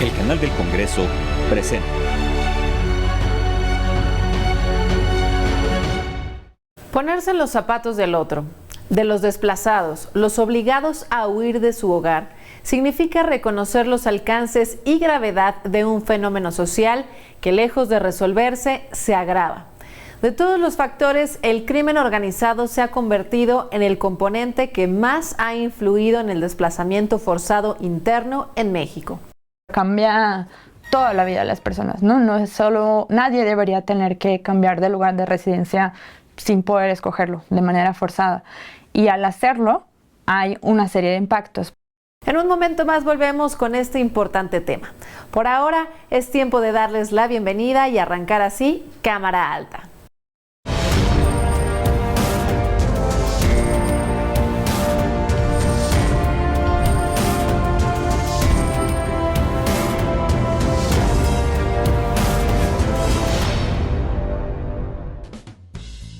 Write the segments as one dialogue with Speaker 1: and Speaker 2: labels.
Speaker 1: El canal del Congreso presenta.
Speaker 2: Ponerse en los zapatos del otro, de los desplazados, los obligados a huir de su hogar, significa reconocer los alcances y gravedad de un fenómeno social que, lejos de resolverse, se agrava. De todos los factores, el crimen organizado se ha convertido en el componente que más ha influido en el desplazamiento forzado interno en México.
Speaker 3: Cambia toda la vida de las personas, ¿no? No es solo, nadie debería tener que cambiar de lugar de residencia sin poder escogerlo de manera forzada. Y al hacerlo, hay una serie de impactos.
Speaker 2: En un momento más volvemos con este importante tema. Por ahora es tiempo de darles la bienvenida y arrancar así Cámara Alta.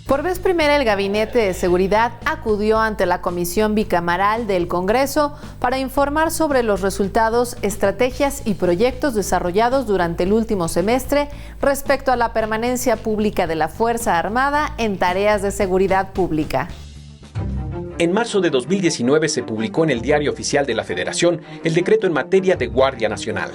Speaker 2: Por vez primera, el Gabinete de Seguridad acudió ante la Comisión Bicameral del Congreso para informar sobre los resultados, estrategias y proyectos desarrollados durante el último semestre respecto a la permanencia pública de la Fuerza Armada en tareas de seguridad pública.
Speaker 4: En marzo de 2019 se publicó en el Diario Oficial de la Federación el decreto en materia de Guardia Nacional.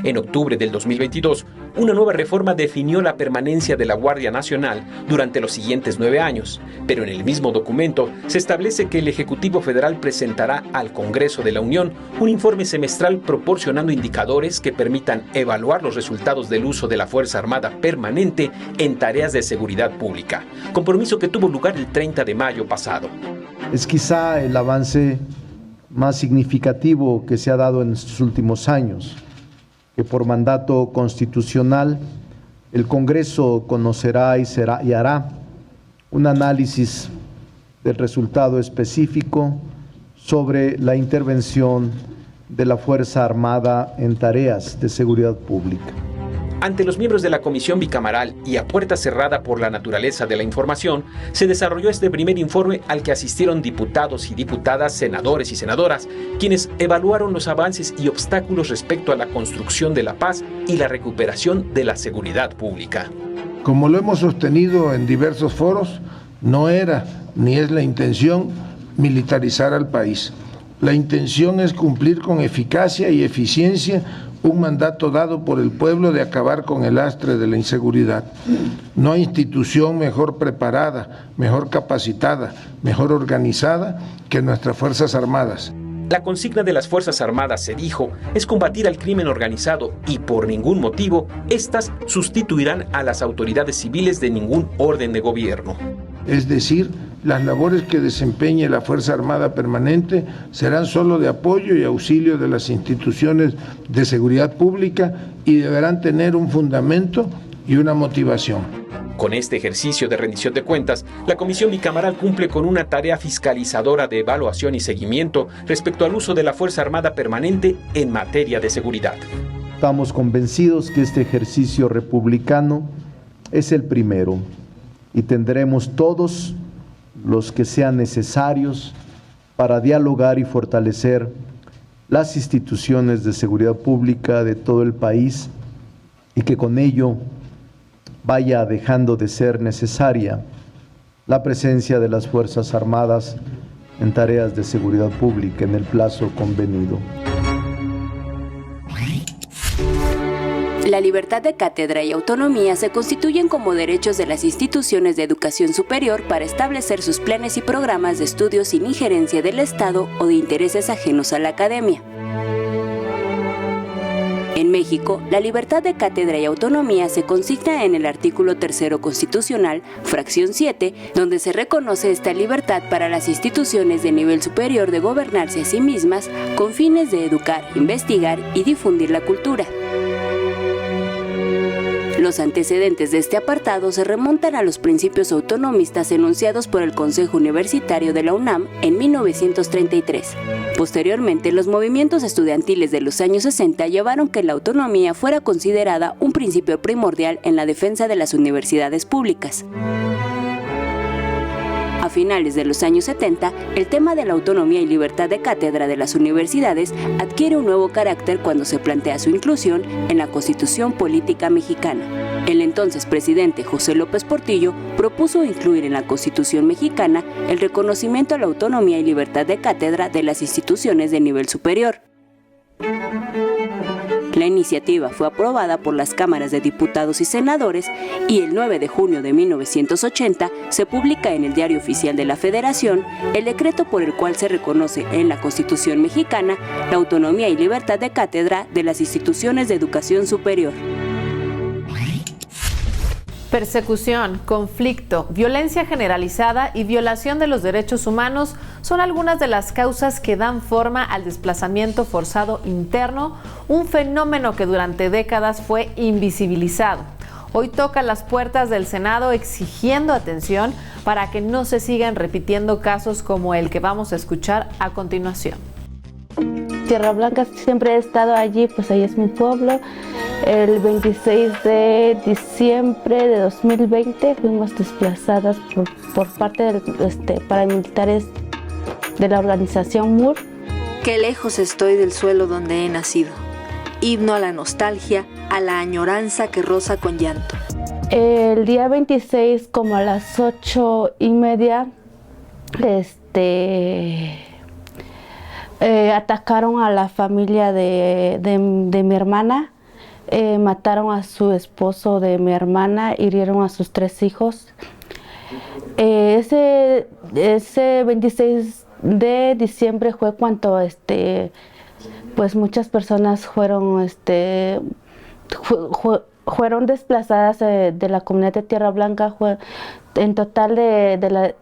Speaker 4: En octubre del 2022, una nueva reforma definió la permanencia de la Guardia Nacional durante los siguientes 9 años, pero en el mismo documento se establece que el Ejecutivo Federal presentará al Congreso de la Unión un informe semestral proporcionando indicadores que permitan evaluar los resultados del uso de la Fuerza Armada permanente en tareas de seguridad pública, compromiso que tuvo lugar el 30 de mayo pasado.
Speaker 5: Es quizá el avance más significativo que se ha dado en estos últimos años, que por mandato constitucional el Congreso conocerá y hará un análisis del resultado específico sobre la intervención de la Fuerza Armada en tareas de seguridad pública.
Speaker 4: Ante los miembros de la Comisión Bicameral y a puerta cerrada por la naturaleza de la información, se desarrolló este primer informe al que asistieron diputados y diputadas, senadores y senadoras, quienes evaluaron los avances y obstáculos respecto a la construcción de la paz y la recuperación de la seguridad pública.
Speaker 6: Como lo hemos sostenido en diversos foros, no era ni es la intención militarizar al país. La intención es cumplir con eficacia y eficiencia un mandato dado por el pueblo de acabar con el lastre de la inseguridad. No hay institución mejor preparada, mejor capacitada, mejor organizada que nuestras Fuerzas Armadas.
Speaker 4: La consigna de las Fuerzas Armadas, se dijo, es combatir al crimen organizado y por ningún motivo, estas sustituirán a las autoridades civiles de ningún orden de gobierno.
Speaker 6: Es decir, las labores que desempeñe la Fuerza Armada Permanente serán solo de apoyo y auxilio de las instituciones de seguridad pública y deberán tener un fundamento y una motivación.
Speaker 4: Con este ejercicio de rendición de cuentas, la Comisión Bicameral cumple con una tarea fiscalizadora de evaluación y seguimiento respecto al uso de la Fuerza Armada Permanente en materia de seguridad.
Speaker 5: Estamos convencidos que este ejercicio republicano es el primero y tendremos todos los que sean necesarios para dialogar y fortalecer las instituciones de seguridad pública de todo el país y que con ello vaya dejando de ser necesaria la presencia de las Fuerzas Armadas en tareas de seguridad pública en el plazo convenido.
Speaker 7: La libertad de cátedra y autonomía se constituyen como derechos de las instituciones de educación superior para establecer sus planes y programas de estudio sin injerencia del Estado o de intereses ajenos a la academia. En México, la libertad de cátedra y autonomía se consigna en el artículo 3 constitucional, fracción 7, donde se reconoce esta libertad para las instituciones de nivel superior de gobernarse a sí mismas con fines de educar, investigar y difundir la cultura. Los antecedentes de este apartado se remontan a los principios autonomistas enunciados por el Consejo Universitario de la UNAM en 1933. Posteriormente, los movimientos estudiantiles de los años 60 llevaron que la autonomía fuera considerada un principio primordial en la defensa de las universidades públicas. A finales de los años 70, el tema de la autonomía y libertad de cátedra de las universidades adquiere un nuevo carácter cuando se plantea su inclusión en la Constitución Política Mexicana. El entonces presidente José López Portillo propuso incluir en la Constitución mexicana el reconocimiento a la autonomía y libertad de cátedra de las instituciones de nivel superior. La iniciativa fue aprobada por las cámaras de diputados y senadores y el 9 de junio de 1980 se publica en el Diario Oficial de la Federación el decreto por el cual se reconoce en la Constitución mexicana la autonomía y libertad de cátedra de las instituciones de educación superior.
Speaker 2: Persecución, conflicto, violencia generalizada y violación de los derechos humanos son algunas de las causas que dan forma al desplazamiento forzado interno, un fenómeno que durante décadas fue invisibilizado. Hoy toca las puertas del Senado exigiendo atención para que no se sigan repitiendo casos como el que vamos a escuchar a continuación.
Speaker 8: Tierra Blanca siempre he estado allí, pues ahí es mi pueblo. El 26 de diciembre de 2020 fuimos desplazadas por parte de paramilitares de la organización MUR.
Speaker 9: Qué lejos estoy del suelo donde he nacido. Himno a la nostalgia, a la añoranza que roza con llanto.
Speaker 8: El día 26, como a las 8:30, atacaron a la familia de mi hermana. Mataron a su esposo de mi hermana, hirieron a sus 3 hijos. Ese 26 de diciembre fue cuando pues muchas personas fueron desplazadas de la comunidad de Tierra Blanca. En total de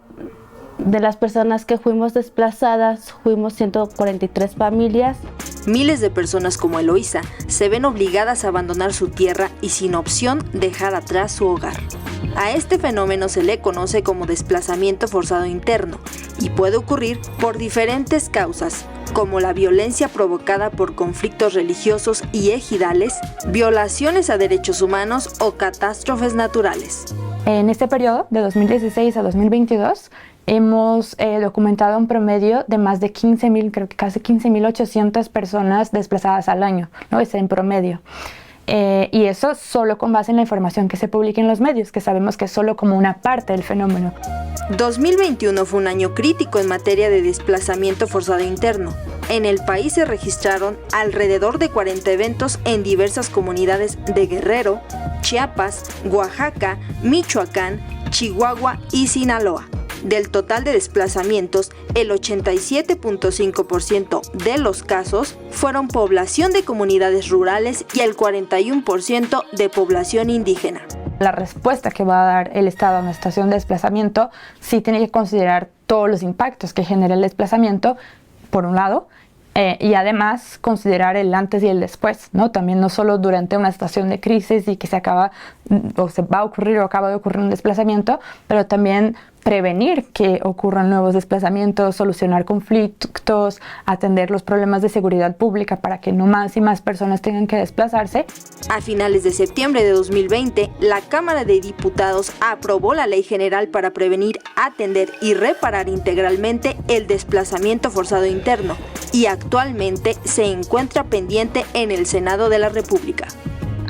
Speaker 8: las personas que fuimos desplazadas, fuimos 143 familias.
Speaker 9: Miles de personas como Eloísa se ven obligadas a abandonar su tierra y sin opción dejar atrás su hogar. A este fenómeno se le conoce como desplazamiento forzado interno y puede ocurrir por diferentes causas, como la violencia provocada por conflictos religiosos y ejidales, violaciones a derechos humanos o catástrofes naturales.
Speaker 3: En este periodo, de 2016 a 2022, hemos documentado un promedio de más de 15,000, creo que casi 15,800 personas desplazadas al año, ¿no? Es en promedio. Y eso solo con base en la información que se publica en los medios, que sabemos que es solo como una parte del fenómeno.
Speaker 9: 2021 fue un año crítico en materia de desplazamiento forzado interno. En el país se registraron alrededor de 40 eventos en diversas comunidades de Guerrero, Chiapas, Oaxaca, Michoacán, Chihuahua y Sinaloa. Del total de desplazamientos, el 87.5% de los casos fueron población de comunidades rurales y el 41% de población indígena.
Speaker 3: La respuesta que va a dar el Estado a una situación de desplazamiento sí tiene que considerar todos los impactos que genera el desplazamiento, por un lado, y además considerar el antes y el después, ¿no? También no solo durante una situación de crisis y que se acaba o se va a ocurrir o acaba de ocurrir un desplazamiento, pero también prevenir que ocurran nuevos desplazamientos, solucionar conflictos, atender los problemas de seguridad pública para que no más y más personas tengan que desplazarse.
Speaker 9: A finales de septiembre de 2020, la Cámara de Diputados aprobó la Ley General para prevenir, atender y reparar integralmente el desplazamiento forzado interno y actualmente se encuentra pendiente en el Senado de la República.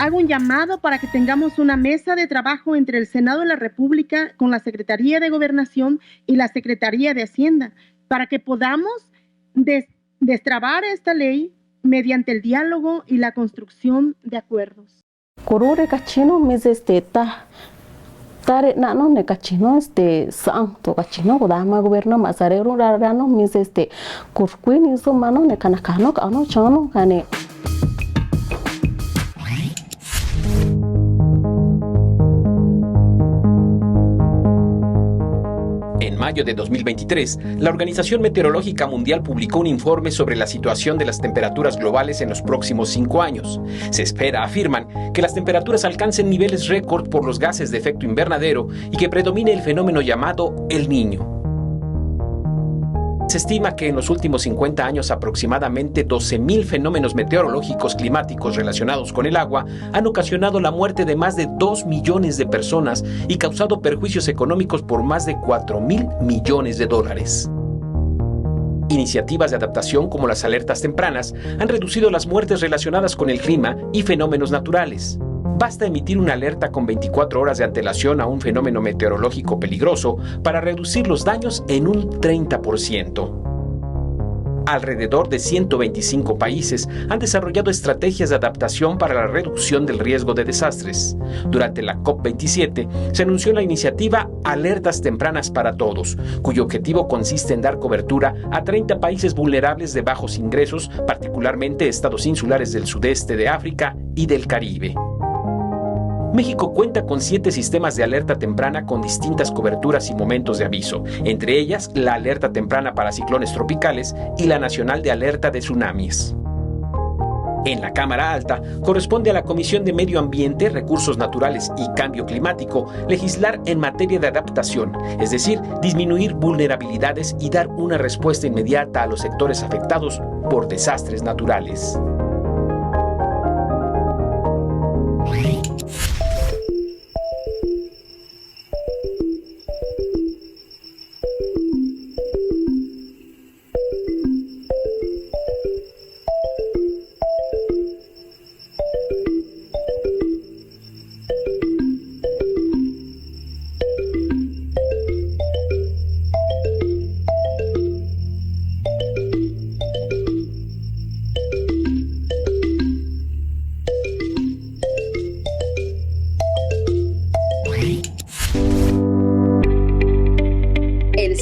Speaker 10: Hago un llamado para que tengamos una mesa de trabajo entre el Senado de la República con la Secretaría de Gobernación y la Secretaría de Hacienda para que podamos destrabar esta ley mediante el diálogo y la construcción de acuerdos.
Speaker 8: Tare nano ne kachino sang to kachino godama gobierno masarero rarano mis kurkuini so mano ne kanakano kano chano kane.
Speaker 4: En mayo de 2023, la Organización Meteorológica Mundial publicó un informe sobre la situación de las temperaturas globales en los próximos 5 años. Se espera, afirman, que las temperaturas alcancen niveles récord por los gases de efecto invernadero y que predomine el fenómeno llamado El Niño. Se estima que en los últimos 50 años aproximadamente 12.000 fenómenos meteorológicos climáticos relacionados con el agua han ocasionado la muerte de más de 2 millones de personas y causado perjuicios económicos por más de 4.000 millones de dólares. Iniciativas de adaptación como las alertas tempranas han reducido las muertes relacionadas con el clima y fenómenos naturales. Basta emitir una alerta con 24 horas de antelación a un fenómeno meteorológico peligroso para reducir los daños en un 30%. Alrededor de 125 países han desarrollado estrategias de adaptación para la reducción del riesgo de desastres. Durante la COP27 se anunció la iniciativa Alertas Tempranas para Todos, cuyo objetivo consiste en dar cobertura a 30 países vulnerables de bajos ingresos, particularmente estados insulares del sudeste de África y del Caribe. México cuenta con 7 sistemas de alerta temprana con distintas coberturas y momentos de aviso, entre ellas la alerta temprana para ciclones tropicales y la nacional de alerta de tsunamis. En la Cámara Alta corresponde a la Comisión de Medio Ambiente, Recursos Naturales y Cambio Climático legislar en materia de adaptación, es decir, disminuir vulnerabilidades y dar una respuesta inmediata a los sectores afectados por desastres naturales.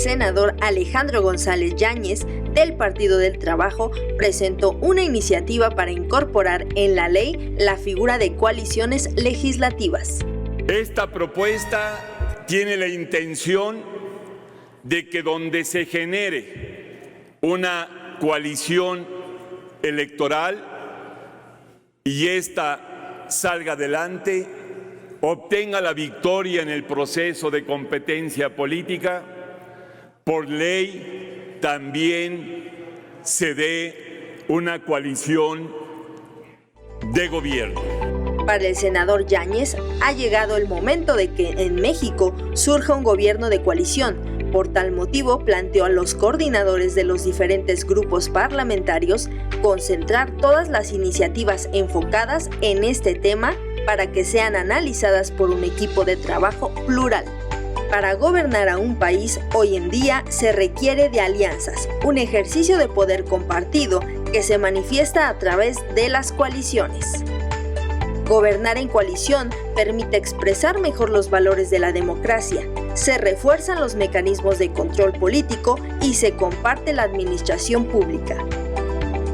Speaker 9: Senador Alejandro González Yáñez, del Partido del Trabajo, presentó una iniciativa para incorporar en la ley la figura de coaliciones legislativas.
Speaker 11: Esta propuesta tiene la intención de que donde se genere una coalición electoral y esta salga adelante, obtenga la victoria en el proceso de competencia política, por ley también se dé una coalición de gobierno.
Speaker 9: Para el senador Yáñez, ha llegado el momento de que en México surja un gobierno de coalición. Por tal motivo, planteó a los coordinadores de los diferentes grupos parlamentarios concentrar todas las iniciativas enfocadas en este tema para que sean analizadas por un equipo de trabajo plural. Para gobernar a un país, hoy en día se requiere de alianzas, un ejercicio de poder compartido que se manifiesta a través de las coaliciones. Gobernar en coalición permite expresar mejor los valores de la democracia, se refuerzan los mecanismos de control político y se comparte la administración pública.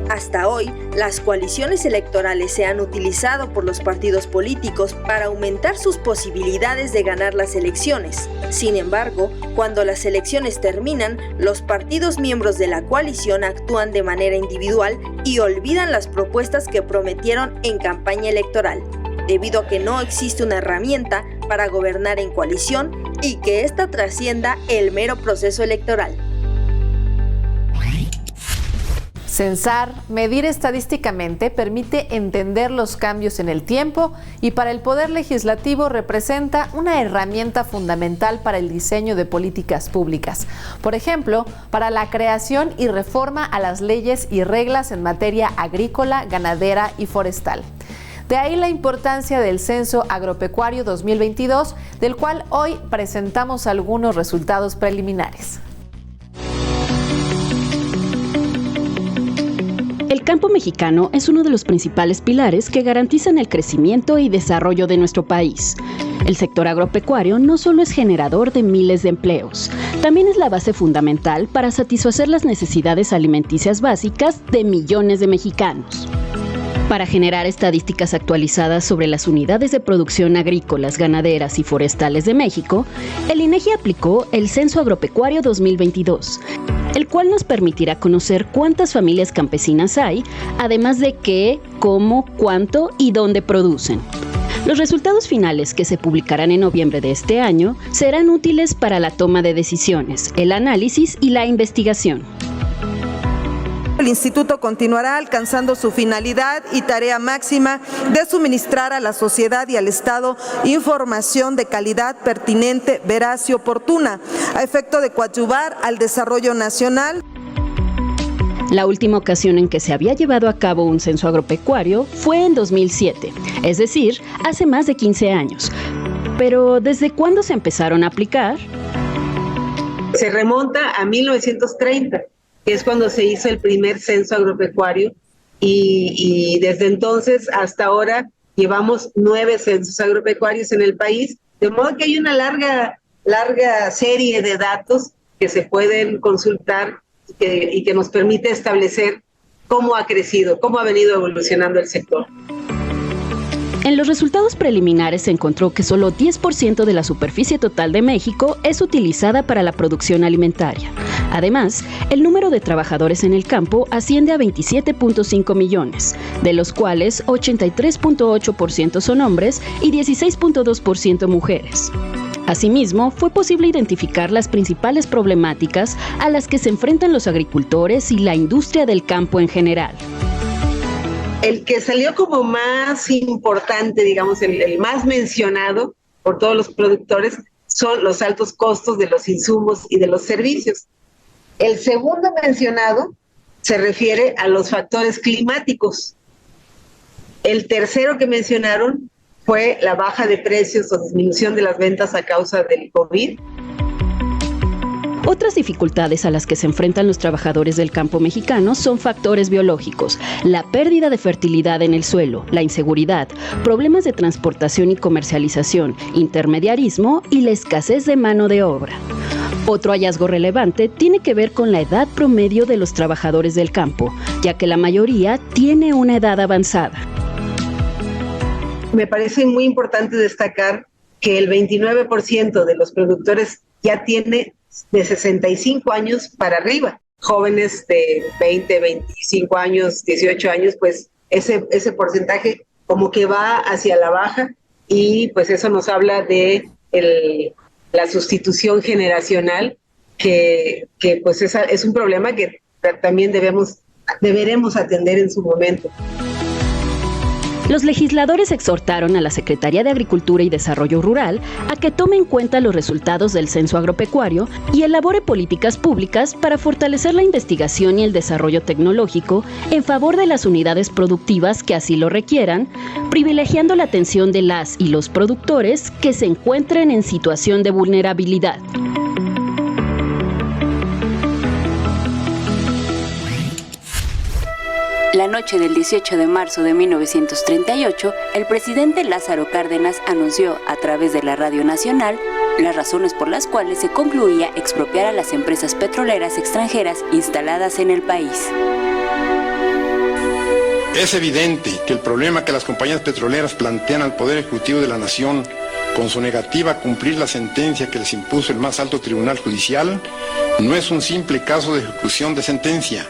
Speaker 9: Hasta hoy, las coaliciones electorales se han utilizado por los partidos políticos para aumentar sus posibilidades de ganar las elecciones. Sin embargo, cuando las elecciones terminan, los partidos miembros de la coalición actúan de manera individual y olvidan las propuestas que prometieron en campaña electoral, debido a que no existe una herramienta para gobernar en coalición y que ésta trascienda el mero proceso electoral.
Speaker 2: Censar, medir estadísticamente, permite entender los cambios en el tiempo y para el Poder Legislativo representa una herramienta fundamental para el diseño de políticas públicas. Por ejemplo, para la creación y reforma a las leyes y reglas en materia agrícola, ganadera y forestal. De ahí la importancia del Censo Agropecuario 2022, del cual hoy presentamos algunos resultados preliminares.
Speaker 12: El campo mexicano es uno de los principales pilares que garantizan el crecimiento y desarrollo de nuestro país. El sector agropecuario no solo es generador de miles de empleos, también es la base fundamental para satisfacer las necesidades alimenticias básicas de millones de mexicanos. Para generar estadísticas actualizadas sobre las unidades de producción agrícolas, ganaderas y forestales de México, el INEGI aplicó el Censo Agropecuario 2022, el cual nos permitirá conocer cuántas familias campesinas hay, además de qué, cómo, cuánto y dónde producen. Los resultados finales, que se publicarán en noviembre de este año, serán útiles para la toma de decisiones, el análisis y la investigación.
Speaker 13: El instituto continuará alcanzando su finalidad y tarea máxima de suministrar a la sociedad y al Estado información de calidad pertinente, veraz y oportuna, a efecto de coadyuvar al desarrollo nacional.
Speaker 12: La última ocasión en que se había llevado a cabo un censo agropecuario fue en 2007, es decir, hace más de 15 años. Pero ¿desde cuándo se empezaron a aplicar?
Speaker 14: Se remonta a 1930. Que es cuando se hizo el primer censo agropecuario, y desde entonces hasta ahora llevamos 9 censos agropecuarios en el país, de modo que hay una larga serie de datos que se pueden consultar y que nos permite establecer cómo ha crecido, cómo ha venido evolucionando el sector.
Speaker 12: En los resultados preliminares se encontró que solo 10% de la superficie total de México es utilizada para la producción alimentaria. Además, el número de trabajadores en el campo asciende a 27.5 millones, de los cuales 83.8% son hombres y 16.2% mujeres. Asimismo, fue posible identificar las principales problemáticas a las que se enfrentan los agricultores y la industria del campo en general.
Speaker 14: El que salió como más importante, digamos, el más mencionado por todos los productores, son los altos costos de los insumos y de los servicios. El segundo mencionado se refiere a los factores climáticos. El tercero que mencionaron fue la baja de precios o disminución de las ventas a causa del COVID.
Speaker 12: Otras dificultades a las que se enfrentan los trabajadores del campo mexicano son factores biológicos, la pérdida de fertilidad en el suelo, la inseguridad, problemas de transportación y comercialización, intermediarismo y la escasez de mano de obra. Otro hallazgo relevante tiene que ver con la edad promedio de los trabajadores del campo, ya que la mayoría tiene una edad avanzada.
Speaker 14: Me parece muy importante destacar que el 29% de los productores ya tiene de 65 años para arriba. Jóvenes de 20, 25 años, 18 años, pues ese porcentaje como que va hacia la baja, y pues eso nos habla de la sustitución generacional, que pues es un problema que también deberemos atender en su momento.
Speaker 12: Los legisladores exhortaron a la Secretaría de Agricultura y Desarrollo Rural a que tome en cuenta los resultados del censo agropecuario y elabore políticas públicas para fortalecer la investigación y el desarrollo tecnológico en favor de las unidades productivas que así lo requieran, privilegiando la atención de las y los productores que se encuentren en situación de vulnerabilidad.
Speaker 7: La noche del 18 de marzo de 1938, el presidente Lázaro Cárdenas anunció a través de la Radio Nacional las razones por las cuales se concluía expropiar a las empresas petroleras extranjeras instaladas en el país.
Speaker 15: Es evidente que el problema que las compañías petroleras plantean al Poder Ejecutivo de la Nación con su negativa a cumplir la sentencia que les impuso el más alto tribunal judicial no es un simple caso de ejecución de sentencia,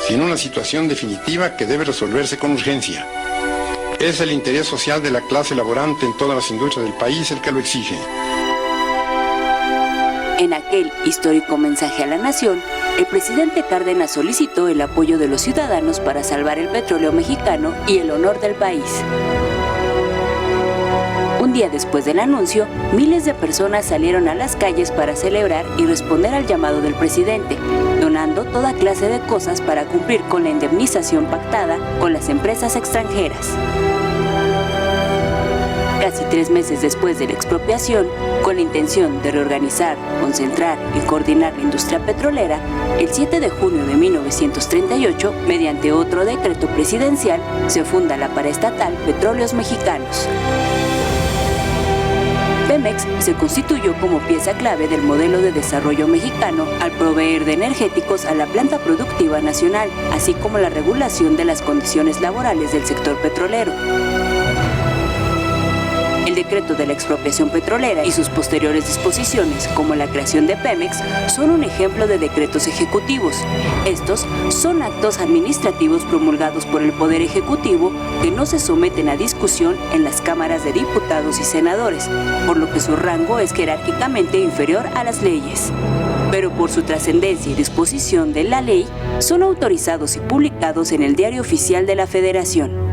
Speaker 15: sino una situación definitiva que debe resolverse con urgencia. Es el interés social de la clase laborante en todas las industrias del país el que lo exige.
Speaker 7: En aquel histórico mensaje a la nación, el presidente Cárdenas solicitó el apoyo de los ciudadanos para salvar el petróleo mexicano y el honor del país. Un día después del anuncio, miles de personas salieron a las calles para celebrar y responder al llamado del presidente, donando toda clase de cosas para cumplir con la indemnización pactada con las empresas extranjeras. Casi 3 meses después de la expropiación, con la intención de reorganizar, concentrar y coordinar la industria petrolera, el 7 de junio de 1938, mediante otro decreto presidencial, se funda la paraestatal Petróleos Mexicanos. Pemex se constituyó como pieza clave del modelo de desarrollo mexicano al proveer de energéticos a la planta productiva nacional, así como la regulación de las condiciones laborales del sector petrolero. El decreto decreto de la expropiación petrolera y sus posteriores disposiciones, como la creación de Pemex, son un ejemplo de decretos ejecutivos. Estos son actos administrativos promulgados por el Poder Ejecutivo que no se someten a discusión en las cámaras de diputados y senadores, por lo que su rango es jerárquicamente inferior a las leyes. Pero por su trascendencia y disposición de la ley, son autorizados y publicados en el Diario Oficial de la Federación.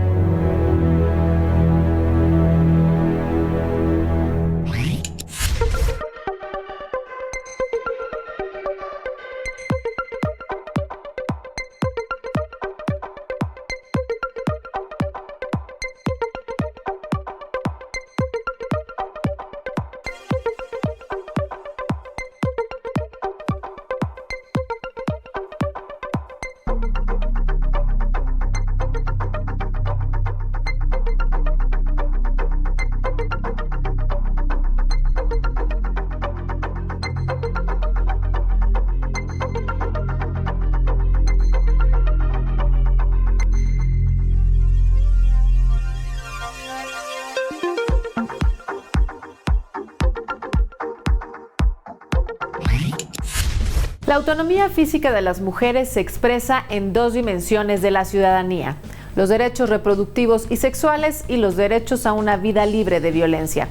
Speaker 2: La autonomía física de las mujeres se expresa en dos dimensiones de la ciudadanía: los derechos reproductivos y sexuales y los derechos a una vida libre de violencia.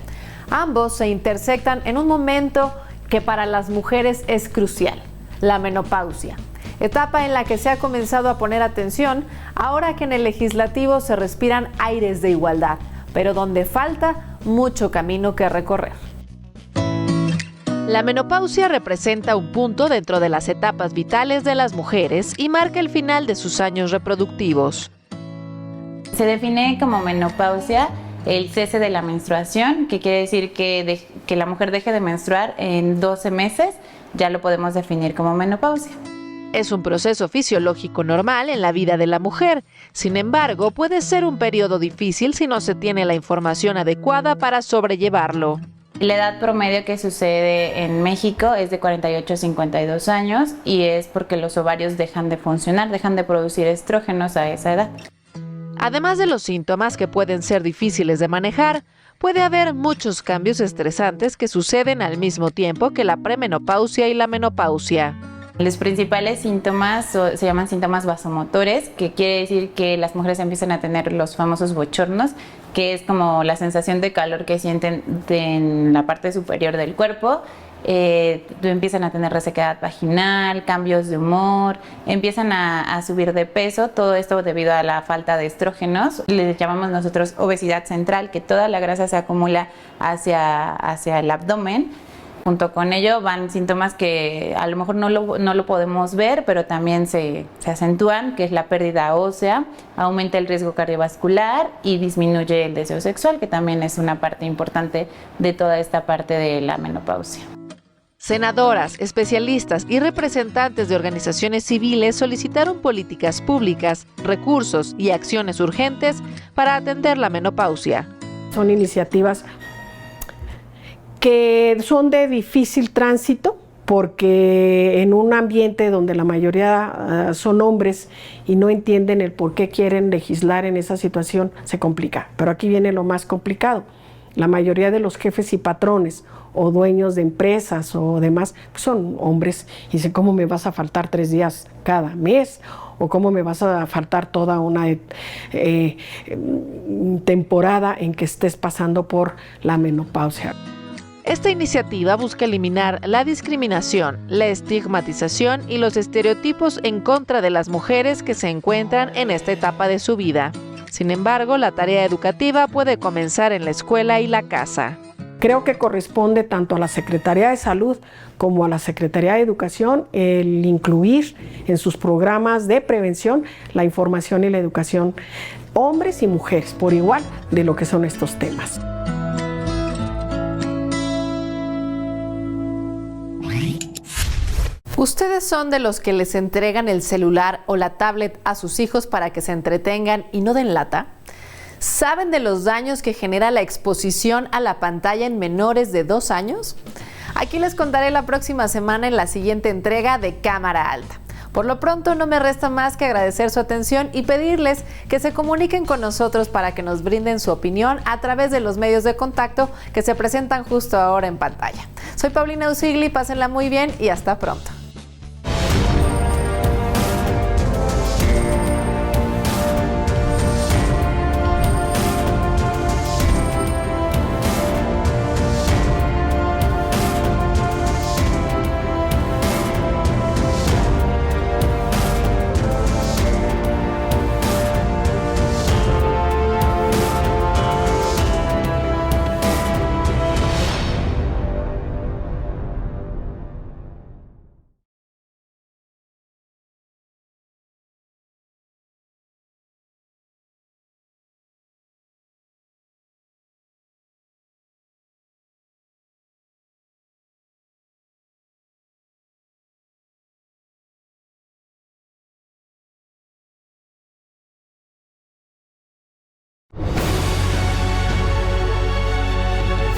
Speaker 2: Ambos se intersectan en un momento que para las mujeres es crucial: la menopausia, etapa en la que se ha comenzado a poner atención ahora que en el legislativo se respiran aires de igualdad, pero donde falta mucho camino que recorrer. La menopausia representa un punto dentro de las etapas vitales de las mujeres y marca el final de sus años reproductivos.
Speaker 16: Se define como menopausia el cese de la menstruación, que quiere decir que la mujer deje de menstruar en 12 meses, ya lo podemos definir como menopausia.
Speaker 2: Es un proceso fisiológico normal en la vida de la mujer. Sin embargo, puede ser un periodo difícil si no se tiene la información adecuada para sobrellevarlo.
Speaker 16: La edad promedio que sucede en México es de 48 a 52 años y es porque los ovarios dejan de funcionar, dejan de producir estrógenos a esa edad.
Speaker 2: Además de los síntomas que pueden ser difíciles de manejar, puede haber muchos cambios estresantes que suceden al mismo tiempo que la premenopausia y la menopausia.
Speaker 16: Los principales síntomas se llaman síntomas vasomotores, que quiere decir que las mujeres empiezan a tener los famosos bochornos, que es como la sensación de calor que sienten en la parte superior del cuerpo. Empiezan a tener resequedad vaginal, cambios de humor, empiezan a subir de peso, todo esto debido a la falta de estrógenos. Le llamamos nosotros obesidad central, que toda la grasa se acumula hacia el abdomen. Junto con ello van síntomas que a lo mejor no lo podemos ver, pero también se acentúan, que es la pérdida ósea, aumenta el riesgo cardiovascular y disminuye el deseo sexual, que también es una parte importante de toda esta parte de la menopausia.
Speaker 2: Senadoras, especialistas y representantes de organizaciones civiles solicitaron políticas públicas, recursos y acciones urgentes para atender la menopausia.
Speaker 17: Son iniciativas que son de difícil tránsito, porque en un ambiente donde la mayoría son hombres y no entienden el por qué quieren legislar en esa situación, se complica. Pero aquí viene lo más complicado. La mayoría de los jefes y patrones o dueños de empresas o demás son hombres y dicen: ¿cómo me vas a faltar 3 días cada mes? ¿O cómo me vas a faltar toda una temporada en que estés pasando por la menopausia?
Speaker 2: Esta iniciativa busca eliminar la discriminación, la estigmatización y los estereotipos en contra de las mujeres que se encuentran en esta etapa de su vida. Sin embargo, la tarea educativa puede comenzar en la escuela y la casa.
Speaker 17: Creo que corresponde tanto a la Secretaría de Salud como a la Secretaría de Educación el incluir en sus programas de prevención la información y la educación, hombres y mujeres, por igual, de lo que son estos temas.
Speaker 2: ¿Ustedes son de los que les entregan el celular o la tablet a sus hijos para que se entretengan y no den lata? ¿Saben de los daños que genera la exposición a la pantalla en menores de 2 años? Aquí les contaré la próxima semana en la siguiente entrega de Cámara Alta. Por lo pronto, no me resta más que agradecer su atención y pedirles que se comuniquen con nosotros para que nos brinden su opinión a través de los medios de contacto que se presentan justo ahora en pantalla. Soy Paulina Usigli, pásenla muy bien y hasta pronto.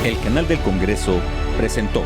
Speaker 1: El canal del Congreso presentó